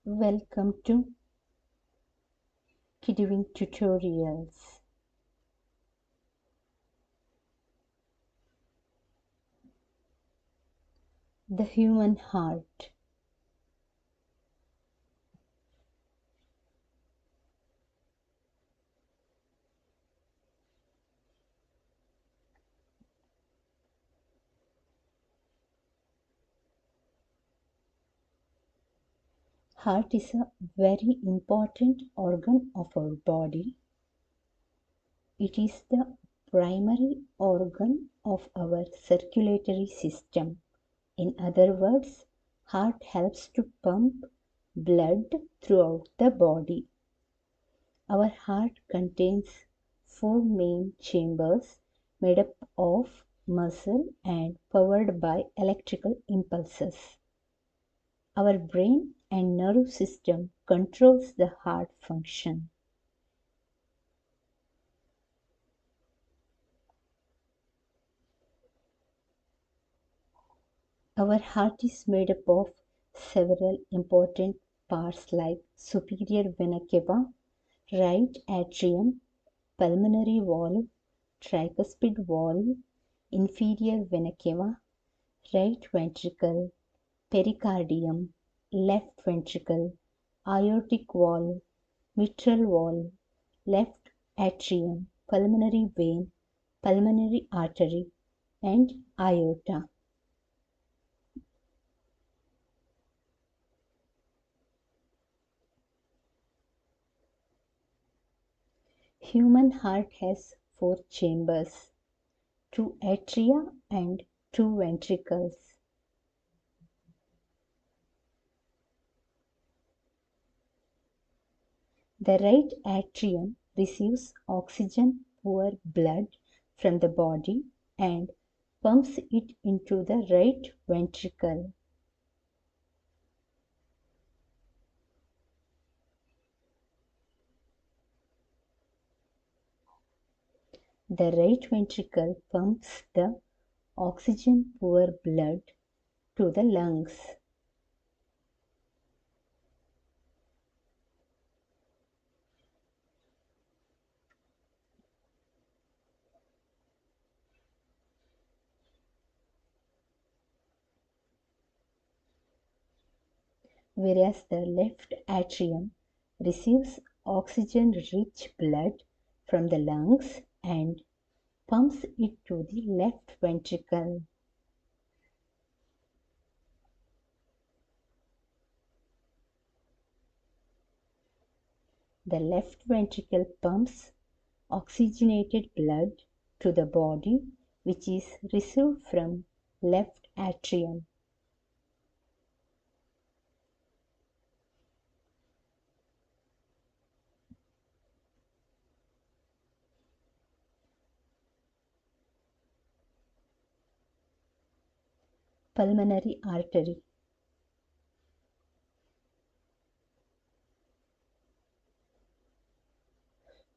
Welcome to Kidding Tutorials. The human heart. Heart is a very important organ of our body. It is the primary organ of our circulatory system. In other words, heart helps to pump blood throughout the body. Our heart contains four main chambers made up of muscle and powered by electrical impulses. Our brain and nerve system controls the heart function. Our heart is made up of several important parts like superior vena cava, right atrium, pulmonary valve, tricuspid valve, inferior vena cava, right ventricle, pericardium, left ventricle, aortic valve, mitral valve, left atrium, pulmonary vein, pulmonary artery, and aorta. Human heart has four chambers, two atria and two ventricles. The right atrium receives oxygen poor blood from the body and pumps it into the right ventricle. The right ventricle pumps the oxygen poor blood to the lungs. Whereas the left atrium receives oxygen rich blood from the lungs and pumps it to the left ventricle. The left ventricle pumps oxygenated blood to the body, which is received from left atrium. Pulmonary artery.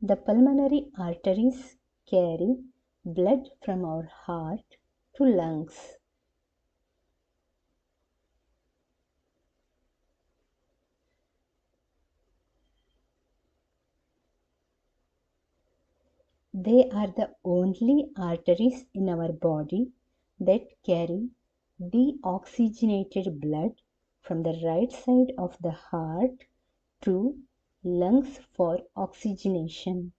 The pulmonary arteries carry blood from our heart to lungs. They are the only arteries in our body that carry deoxygenated blood from the right side of the heart to lungs for oxygenation.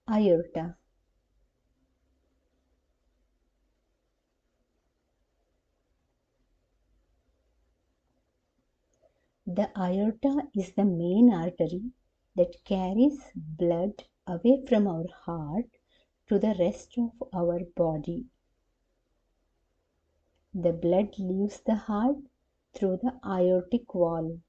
Aorta. The aorta is the main artery that carries blood away from our heart to the rest of our body. The blood leaves the heart through the aortic valve.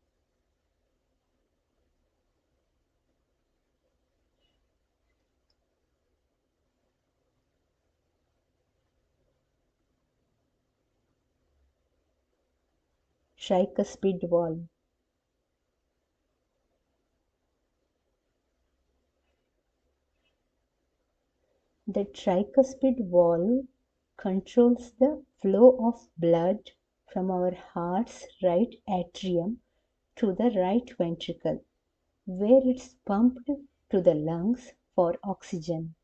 Tricuspid valve. The tricuspid valve controls the flow of blood from our heart's right atrium to the right ventricle, where it's pumped to the lungs for oxygen.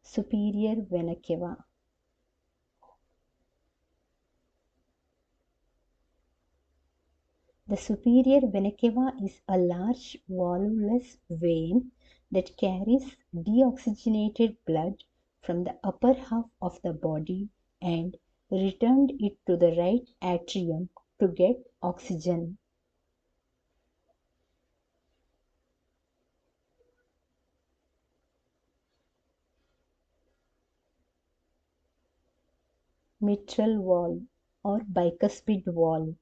Superior vena cava. The superior vena cava is a large volvulus vein that carries deoxygenated blood from the upper half of the body and returned it to the right atrium to get oxygen. Mitral valve or bicuspid valve.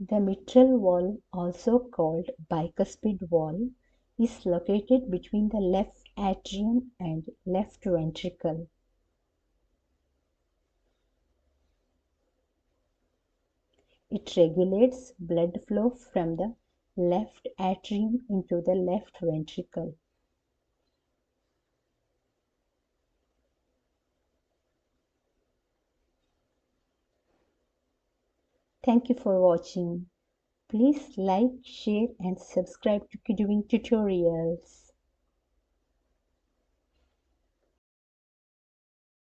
The mitral valve, also called bicuspid valve, is located between the left atrium and left ventricle. It regulates blood flow from the left atrium into the left ventricle. Thank you for watching. Please like, share and subscribe to Doing Tutorials.